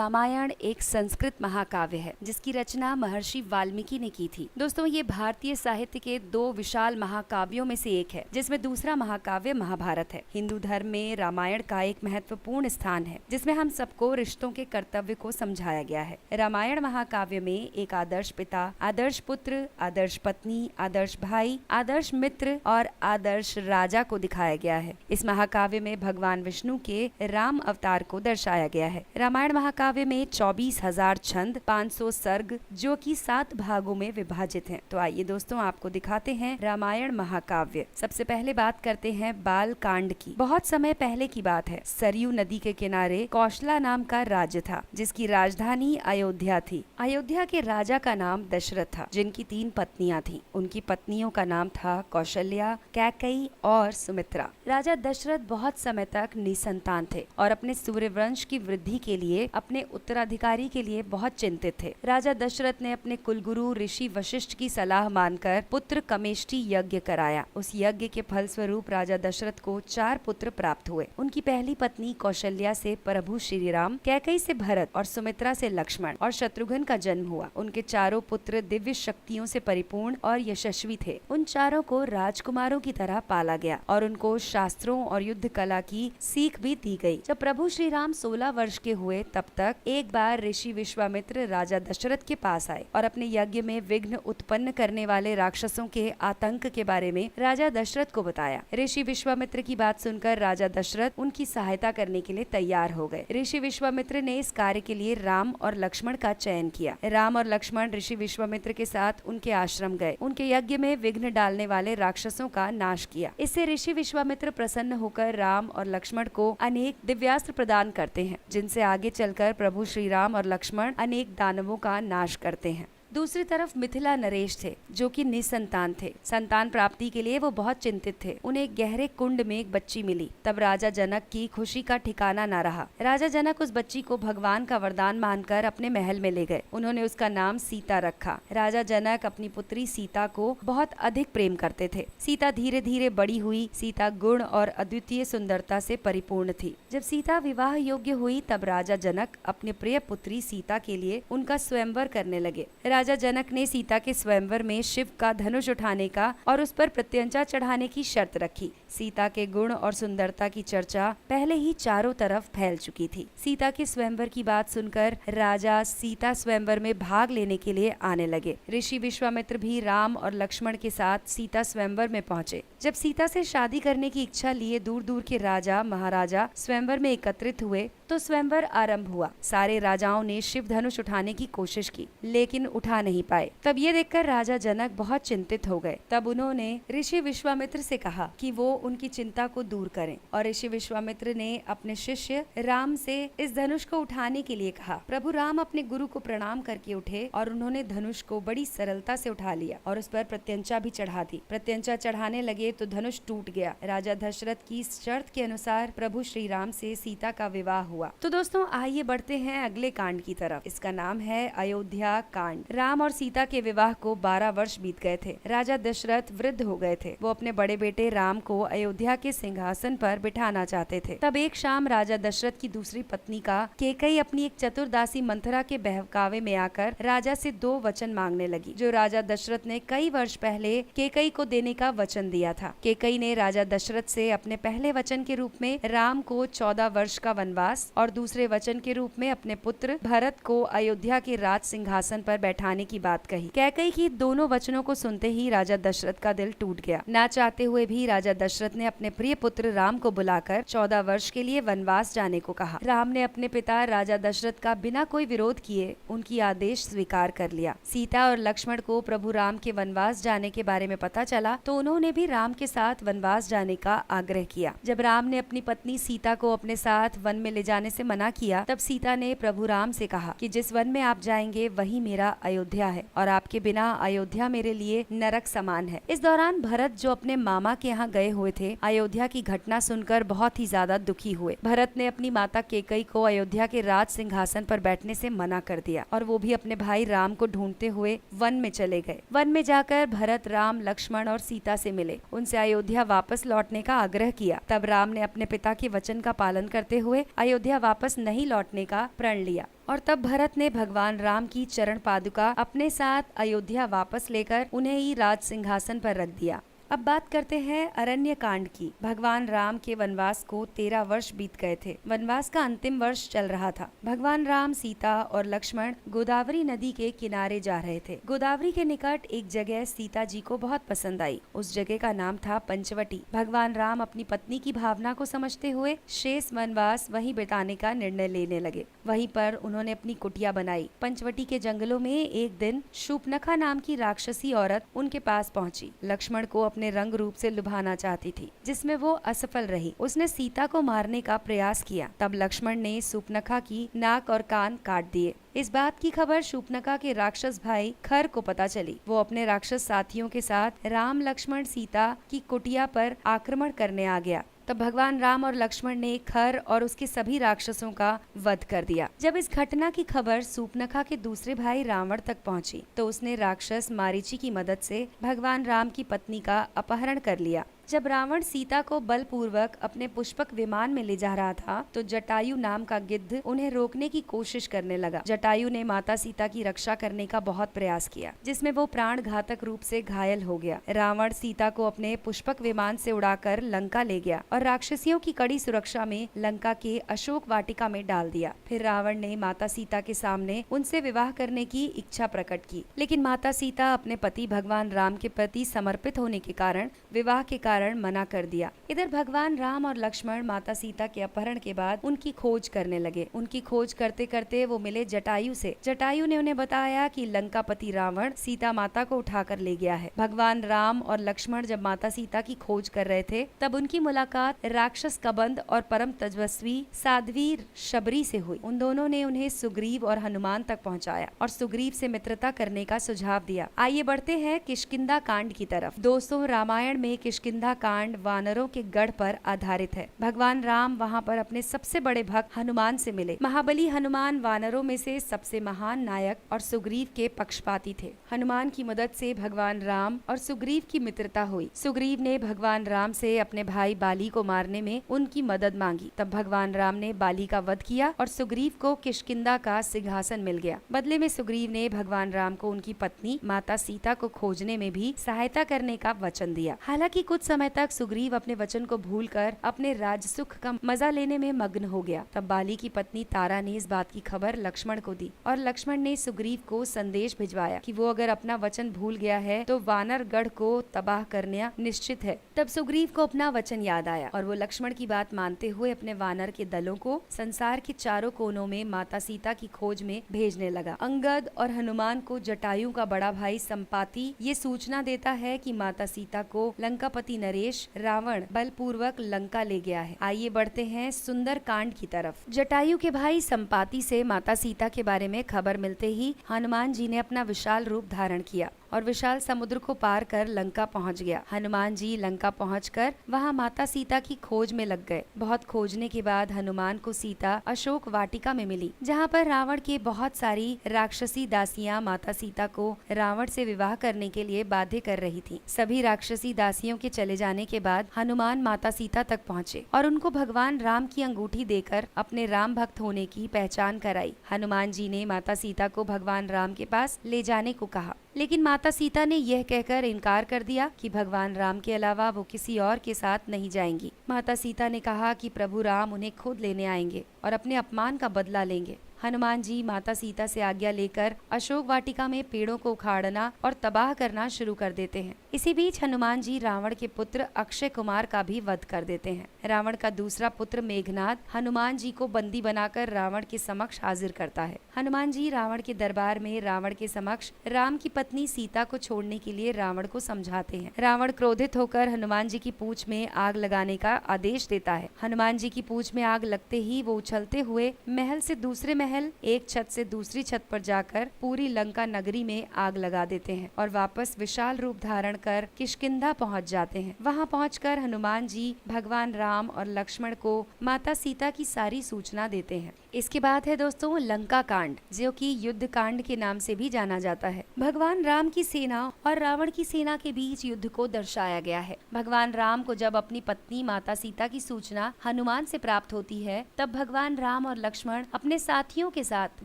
रामायण एक संस्कृत महाकाव्य है जिसकी रचना महर्षि वाल्मीकि ने की थी। दोस्तों, ये भारतीय साहित्य के दो विशाल महाकाव्यों में से एक है, जिसमें दूसरा महाकाव्य महाभारत है। हिंदू धर्म में रामायण का एक महत्वपूर्ण स्थान है, जिसमें हम सबको रिश्तों के कर्तव्य को समझाया गया है। रामायण महाकाव्य में एक आदर्श पिता, आदर्श पुत्र, आदर्श पत्नी, आदर्श भाई, आदर्श मित्र और आदर्श राजा को दिखाया गया है। इस महाकाव्य में भगवान विष्णु के राम अवतार को दर्शाया गया है। रामायण महाकाव्य में 24,000 छंद, 500 सर्ग जो कि 7 भागों में विभाजित हैं। तो आइए दोस्तों, आपको दिखाते हैं रामायण महाकाव्य। सबसे पहले बात करते हैं बाल कांड की। बहुत समय पहले की बात है। सरयू नदी के किनारे कौशला नाम का राज्य था, जिसकी राजधानी अयोध्या थी। अयोध्या के राजा का नाम दशरथ था, जिनकी 3 पत्नियां थीं। उनकी पत्नियों का नाम था कौशल्या, कैकेयी और सुमित्रा। राजा दशरथ बहुत समय तक निसंतान थे और अपने सूर्यवंश की वृद्धि के लिए अपने उत्तराधिकारी के लिए बहुत चिंतित थे। राजा दशरथ ने अपने कुलगुरु ऋषि वशिष्ठ की सलाह मानकर पुत्र कमेष्टि यज्ञ कराया। उस यज्ञ के फलस्वरूप राजा दशरथ को 4 पुत्र प्राप्त हुए। उनकी पहली पत्नी कौशल्या से प्रभु श्री राम, कैकेयी से भरत और सुमित्रा से लक्ष्मण और शत्रुघ्न का जन्म हुआ। उनके चारों पुत्र दिव्य शक्तियों से परिपूर्ण और यशस्वी थे। उन चारों को राजकुमारों की तरह पाला गया और उनको शास्त्रों और युद्ध कला की सीख भी दी गई। जब प्रभु श्री राम 16 वर्ष के हुए तब तक एक बार ऋषि विश्वामित्र राजा दशरथ के पास आए और अपने यज्ञ में विघ्न उत्पन्न करने वाले राक्षसों के आतंक के बारे में राजा दशरथ को बताया। ऋषि विश्वामित्र की बात सुनकर राजा दशरथ उनकी सहायता करने के लिए तैयार हो गए। ऋषि विश्वामित्र ने इस कार्य के लिए राम और लक्ष्मण का चयन किया। राम और लक्ष्मण ऋषि विश्वामित्र के साथ उनके आश्रम गए। उनके यज्ञ में विघ्न डालने वाले राक्षसों का नाश किया। इससे ऋषि विश्वामित्र प्रसन्न होकर राम और लक्ष्मण को अनेक दिव्यास्त्र प्रदान करते हैं, जिनसे आगे चलकर प्रभु श्री राम और लक्ष्मण अनेक दानवों का नाश करते हैं। दूसरी तरफ मिथिला नरेश थे, जो कि निसंतान थे। संतान प्राप्ति के लिए वो बहुत चिंतित थे। उन्हें गहरे कुंड में एक बच्ची मिली। तब राजा जनक की खुशी का ठिकाना न रहा। राजा जनक उस बच्ची को भगवान का वरदान मानकर अपने महल में ले गए। उन्होंने उसका नाम सीता रखा। राजा जनक अपनी पुत्री सीता को बहुत अधिक प्रेम करते थे। सीता धीरे धीरे बड़ी हुई। सीता गुण और अद्वितीय सुंदरता से परिपूर्ण थी। जब सीता विवाह योग्य हुई तब राजा जनक अपनी प्रिय पुत्री सीता के लिए उनका स्वयंवर करने लगे। राजा जनक ने सीता के स्वयंवर में शिव का धनुष उठाने का और उस पर प्रत्यंचा चढ़ाने की शर्त रखी। सीता के गुण और सुंदरता की चर्चा पहले ही चारों तरफ फैल चुकी थी। सीता के स्वयंवर की बात सुनकर राजा सीता स्वयंवर में भाग लेने के लिए आने लगे। ऋषि विश्वामित्र भी राम और लक्ष्मण के साथ सीता स्वयंवर में पहुंचे। जब सीता से शादी करने की इच्छा लिए दूर दूर के राजा महाराजा स्वयंवर में एकत्रित हुए तो स्वयंवर आरंभ हुआ। सारे राजाओं ने शिव धनुष उठाने की कोशिश की, लेकिन उठा नहीं पाए। तब ये देखकर राजा जनक बहुत चिंतित हो गए। तब उन्होंने ऋषि विश्वामित्र से कहा कि वो उनकी चिंता को दूर करें और ऋषि विश्वामित्र ने अपने शिष्य राम से इस धनुष को उठाने के लिए कहा। प्रभु राम अपने गुरु को प्रणाम करके उठे और उन्होंने धनुष को बड़ी सरलता से उठा लिया और उस पर प्रत्यंचा भी चढ़ा दी। प्रत्यंचा चढ़ाने लगे तो धनुष टूट गया। राजा दशरथ की शर्त के अनुसार प्रभु श्री राम से सीता का विवाह हुआ। तो दोस्तों, आइए बढ़ते हैं अगले कांड की तरफ। इसका नाम है अयोध्या कांड। राम और सीता के विवाह को 12 वर्ष बीत गए थे। राजा दशरथ वृद्ध हो गए थे। वो अपने बड़े बेटे राम को अयोध्या के सिंहासन पर बिठाना चाहते थे। तब एक शाम राजा दशरथ की दूसरी पत्नी का कैकेयी अपनी एक चतुर्दासी मंथरा के बहकावे में आकर राजा से 2 वचन मांगने लगी, जो राजा दशरथ ने कई वर्ष पहले कैकेयी को देने का वचन दिया था। कैकेयी ने राजा दशरथ से अपने पहले वचन के रूप में राम को 14 वर्ष का वनवास और दूसरे वचन के रूप में अपने पुत्र भरत को अयोध्या के राज सिंहासन पर बैठाने की बात कही। कैकेयी की दोनों वचनों को सुनते ही राजा दशरथ का दिल टूट गया। ना चाहते हुए भी राजा दशरथ ने अपने प्रिय पुत्र राम को बुलाकर 14 वर्ष के लिए वनवास जाने को कहा। राम ने अपने पिता राजा दशरथ का बिना कोई विरोध किए उनकी आदेश स्वीकार कर लिया। सीता और लक्ष्मण को प्रभु राम के वनवास जाने के बारे में पता चला तो उन्होंने भी राम के साथ वनवास जाने का आग्रह किया। जब राम ने अपनी पत्नी सीता को अपने साथ वन में ले जाने से मना किया तब सीता ने प्रभु राम से कहा कि जिस वन में आप जाएंगे वही मेरा अयोध्या है और आपके बिना अयोध्या मेरे लिए नरक समान है। इस दौरान भरत, जो अपने मामा के यहाँ गए हुए थे, अयोध्या की घटना सुनकर बहुत ही ज्यादा दुखी हुए। भरत ने अपनी माता कैकेयी को अयोध्या के राज सिंहासन पर बैठने से मना कर दिया और वो भी अपने भाई राम को ढूंढते हुए वन में चले गए। वन में जाकर भरत राम, लक्ष्मण और सीता से मिले, उनसे अयोध्या वापस लौटने का आग्रह किया। तब राम ने अपने पिता के वचन का पालन करते हुए अयोध्या वापस नहीं लौटने का प्रण लिया। और तब भरत ने भगवान राम की चरण पादुका अपने साथ अयोध्या वापस लेकर उन्हें ही राज सिंहासन पर रख दिया। अब बात करते हैं अरण्य कांड की। भगवान राम के वनवास को 13 वर्ष बीत गए थे। वनवास का अंतिम वर्ष चल रहा था। भगवान राम, सीता और लक्ष्मण गोदावरी नदी के किनारे जा रहे थे। गोदावरी के निकट एक जगह सीता जी को बहुत पसंद आई। उस जगह का नाम था पंचवटी। भगवान राम अपनी पत्नी की भावना को समझते हुए शेष वनवास वहीं बिताने का निर्णय लेने लगे। वहीं पर उन्होंने अपनी कुटिया बनाई। पंचवटी के जंगलों में एक दिन शूर्पणखा नाम की राक्षसी औरत उनके पास पहुंची। लक्ष्मण को अपने रंग रूप से लुभाना चाहती थी, जिसमें वो असफल रही। उसने सीता को मारने का प्रयास किया। तब लक्ष्मण ने शूर्पणखा की नाक और कान काट दिए। इस बात की खबर शूर्पणखा के राक्षस भाई खर को पता चली। वो अपने राक्षस साथियों के साथ राम, लक्ष्मण, सीता की कुटिया पर आक्रमण करने आ गया। तब भगवान राम और लक्ष्मण ने खर और उसके सभी राक्षसों का वध कर दिया। जब इस घटना की खबर शूर्पणखा के दूसरे भाई रावण तक पहुंची, तो उसने राक्षस मारीची की मदद से भगवान राम की पत्नी का अपहरण कर लिया। जब रावण सीता को बलपूर्वक अपने पुष्पक विमान में ले जा रहा था, तो जटायु नाम का गिद्ध उन्हें रोकने की कोशिश करने लगा। जटायु ने माता सीता की रक्षा करने का बहुत प्रयास किया, जिसमें वो प्राण घातक रूप से घायल हो गया। रावण सीता को अपने पुष्पक विमान से उड़ाकर लंका ले गया और राक्षसियों की कड़ी सुरक्षा में लंका के अशोक वाटिका में डाल दिया। फिर रावण ने माता सीता के सामने उनसे विवाह करने की इच्छा प्रकट की, लेकिन माता सीता अपने पति भगवान राम के प्रति समर्पित होने के कारण विवाह के कारण मना कर दिया। इधर भगवान राम और लक्ष्मण माता सीता के अपहरण के बाद उनकी खोज करने लगे। उनकी खोज करते करते वो मिले जटायु से। जटायु ने उन्हें बताया कि लंकापति रावण सीता माता को उठाकर ले गया है। भगवान राम और लक्ष्मण जब माता सीता की खोज कर रहे थे, तब उनकी मुलाकात राक्षस कबंध और परम तेजस्वी साध्वी शबरी से हुई। उन दोनों ने उन्हें सुग्रीव और हनुमान तक पहुंचाया और सुग्रीव से मित्रता करने का सुझाव दिया। आइए बढ़ते हैं किष्किंधा कांड की तरफ। दोस्तों, रामायण में किष्किंधा कांड वानरों के गढ़ पर आधारित है। भगवान राम वहां पर अपने सबसे बड़े भक्त हनुमान से मिले। महाबली हनुमान वानरों में से सबसे महान नायक और सुग्रीव के पक्षपाती थे। हनुमान की मदद से भगवान राम और सुग्रीव की मित्रता हुई। सुग्रीव ने भगवान राम से अपने भाई बाली को मारने में उनकी मदद मांगी। तब भगवान राम ने बाली का वध किया और सुग्रीव को किष्किंधा का सिंहासन मिल गया। बदले में सुग्रीव ने भगवान राम को उनकी पत्नी माता सीता को खोजने में भी सहायता करने का वचन दिया। हालांकि कुछ समय तक सुग्रीव अपने वचन को भूलकर अपने राजसुख का मजा लेने में मग्न हो गया। तब बाली की पत्नी तारा ने इस बात की खबर लक्ष्मण को दी और लक्ष्मण ने सुग्रीव को संदेश भिजवाया कि वो अगर अपना वचन भूल गया है तो वानर गढ़ को तबाह करना निश्चित है। तब सुग्रीव को अपना वचन याद आया और वो लक्ष्मण की बात मानते हुए अपने वानर के दलों को संसार के चारों कोनों में माता सीता की खोज में भेजने लगा। अंगद और हनुमान को जटायु का बड़ा भाई संपाति ये सूचना देता है कि माता सीता को लंकापति नरेश रावण बलपूर्वक लंका ले गया है। आइए बढ़ते हैं सुंदर कांड की तरफ। जटायु के भाई संपाति से माता सीता के बारे में खबर मिलते ही हनुमान जी ने अपना विशाल रूप धारण किया और विशाल समुद्र को पार कर लंका पहुंच गया। हनुमान जी लंका पहुंचकर वहां माता सीता की खोज में लग गए। बहुत खोजने के बाद हनुमान को सीता अशोक वाटिका में मिली, जहां पर रावण के बहुत सारी राक्षसी दासियां माता सीता को रावण से विवाह करने के लिए बाध्य कर रही थी। सभी राक्षसी दासियों के चले जाने के बाद हनुमान माता सीता तक पहुँचे और उनको भगवान राम की अंगूठी देकर अपने राम भक्त होने की पहचान कराई। हनुमान जी ने माता सीता को भगवान राम के पास ले जाने को कहा, लेकिन माता सीता ने यह कहकर इनकार कर दिया कि भगवान राम के अलावा वो किसी और के साथ नहीं जाएंगी। माता सीता ने कहा कि प्रभु राम उन्हें खुद लेने आएंगे और अपने अपमान का बदला लेंगे। हनुमान जी माता सीता से आज्ञा लेकर अशोक वाटिका में पेड़ों को उखाड़ना और तबाह करना शुरू कर देते हैं। इसी बीच हनुमान जी रावण के पुत्र अक्षय कुमार का भी वध कर देते हैं। रावण का दूसरा पुत्र मेघनाद हनुमान जी को बंदी बनाकर रावण के समक्ष हाजिर करता है। हनुमान जी रावण के दरबार में रावण के समक्ष राम की पत्नी सीता को छोड़ने के लिए रावण को समझाते हैं। रावण क्रोधित होकर हनुमान जी की पूंछ में आग लगाने का आदेश देता है। हनुमान जी की पूंछ में आग लगते ही वो उछलते हुए महल से दूसरे महल, एक छत से दूसरी छत पर जाकर पूरी लंका नगरी में आग लगा देते हैं और वापस विशाल रूप धारण छोड़कर किष्किंधा पहुंच जाते हैं। वहां पहुंचकर हनुमान जी भगवान राम और लक्ष्मण को माता सीता की सारी सूचना देते हैं। इसके बाद है दोस्तों लंका कांड, जो कि युद्ध कांड के नाम से भी जाना जाता है। भगवान राम की सेना और रावण की सेना के बीच युद्ध को दर्शाया गया है। भगवान राम को जब अपनी पत्नी माता सीता की सूचना हनुमान से प्राप्त होती है, तब भगवान राम और लक्ष्मण अपने साथियों के साथ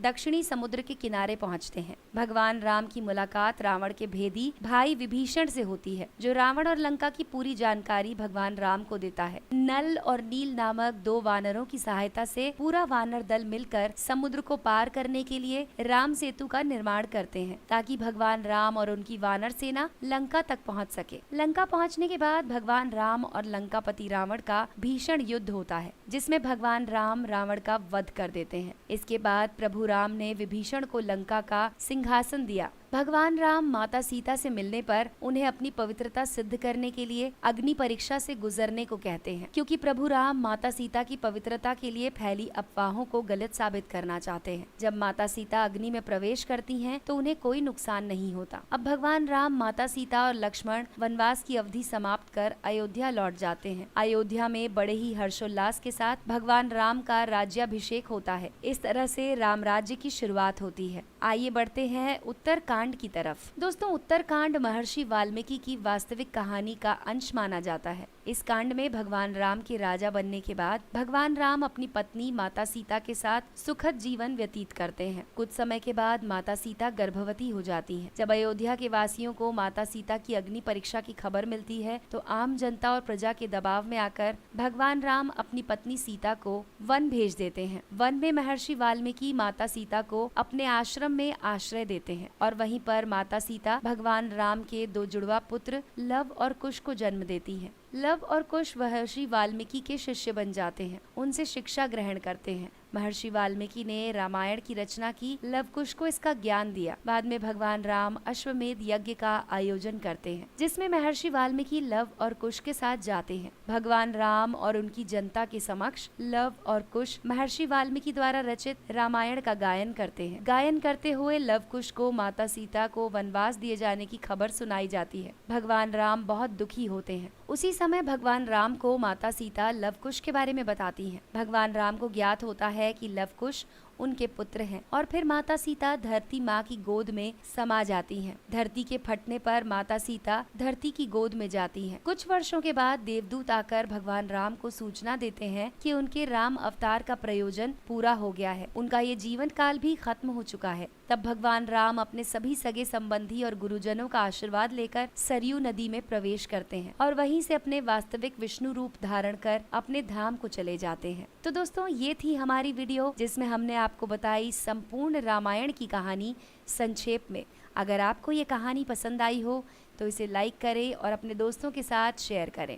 दक्षिणी समुद्र के किनारे पहुंचते हैं। भगवान राम की मुलाकात रावण के भेदी भाई विभीषण से होती है, जो रावण और लंका की पूरी जानकारी भगवान राम को देता है। नल और नील नामक 2 वानरों की सहायता से पूरा वानर दल मिलकर समुद्र को पार करने के लिए राम सेतु का निर्माण करते हैं, ताकि भगवान राम और उनकी वानर सेना लंका तक पहुंच सके। लंका पहुंचने के बाद भगवान राम और लंकापति रावण का भीषण युद्ध होता है, जिसमें भगवान राम रावण का वध कर देते हैं। इसके बाद प्रभु राम ने विभीषण को लंका का सिंहासन दिया। भगवान राम माता सीता से मिलने पर उन्हें अपनी पवित्रता सिद्ध करने के लिए अग्नि परीक्षा से गुजरने को कहते हैं, क्योंकि प्रभु राम माता सीता की पवित्रता के लिए फैली अफवाहों को गलत साबित करना चाहते हैं। जब माता सीता अग्नि में प्रवेश करती हैं, तो उन्हें कोई नुकसान नहीं होता। अब भगवान राम, माता सीता और लक्ष्मण वनवास की अवधि समाप्त कर अयोध्या लौट जाते हैं। अयोध्या में बड़े ही हर्षोल्लास के साथ भगवान राम का राज्याभिषेक होता है। इस तरह से राम राज्य की शुरुआत होती है। आइए बढ़ते हैं उत्तरकांड की तरफ। दोस्तों, उत्तरकांड महर्षि वाल्मीकि की वास्तविक कहानी का अंश माना जाता है। इस कांड में भगवान राम के राजा बनने के बाद भगवान राम अपनी पत्नी माता सीता के साथ सुखद जीवन व्यतीत करते हैं। कुछ समय के बाद माता सीता गर्भवती हो जाती हैं। जब अयोध्या के वासियों को माता सीता की अग्नि परीक्षा की खबर मिलती है, तो आम जनता और प्रजा के दबाव में आकर भगवान राम अपनी पत्नी सीता को वन भेज देते हैं। वन में महर्षि वाल्मीकि माता सीता को अपने आश्रम में आश्रय देते हैं और वहीं पर माता सीता भगवान राम के 2 जुड़वा पुत्र लव और कुश को जन्म देती हैं। लव और कुश महर्षि वाल्मीकि के शिष्य बन जाते हैं, उनसे शिक्षा ग्रहण करते हैं। महर्षि वाल्मीकि ने रामायण की रचना की, लव कुश को इसका ज्ञान दिया। बाद में भगवान राम अश्वमेध यज्ञ का आयोजन करते हैं, जिसमें महर्षि वाल्मीकि लव और कुश के साथ जाते हैं। भगवान राम और उनकी जनता के समक्ष लव और कुश महर्षि वाल्मीकि द्वारा रचित रामायण का गायन करते हैं। गायन करते हुए लव कुश को माता सीता को वनवास दिए जाने की खबर सुनाई जाती है। भगवान राम बहुत दुखी होते हैं। उसी समय भगवान राम को माता सीता लव कुश के बारे में बताती हैं। भगवान राम को ज्ञात होता है कि लव कुश उनके पुत्र हैं और फिर माता सीता धरती माँ की गोद में समा जाती हैं। धरती के फटने पर माता सीता धरती की गोद में जाती हैं। कुछ वर्षों के बाद देवदूत आकर भगवान राम को सूचना देते हैं कि उनके राम अवतार का प्रयोजन पूरा हो गया है, उनका ये जीवन काल भी खत्म हो चुका है। तब भगवान राम अपने सभी सगे संबंधी और गुरुजनों का आशीर्वाद लेकर सरयू नदी में प्रवेश करते हैं और वहीं से अपने वास्तविक विष्णु रूप धारण कर अपने धाम को चले जाते हैं। तो दोस्तों, ये थी हमारी वीडियो, जिसमें हमने आपको बताई संपूर्ण रामायण की कहानी संक्षेप में। अगर आपको ये कहानी पसंद आई हो तो इसे लाइक करें और अपने दोस्तों के साथ शेयर करें।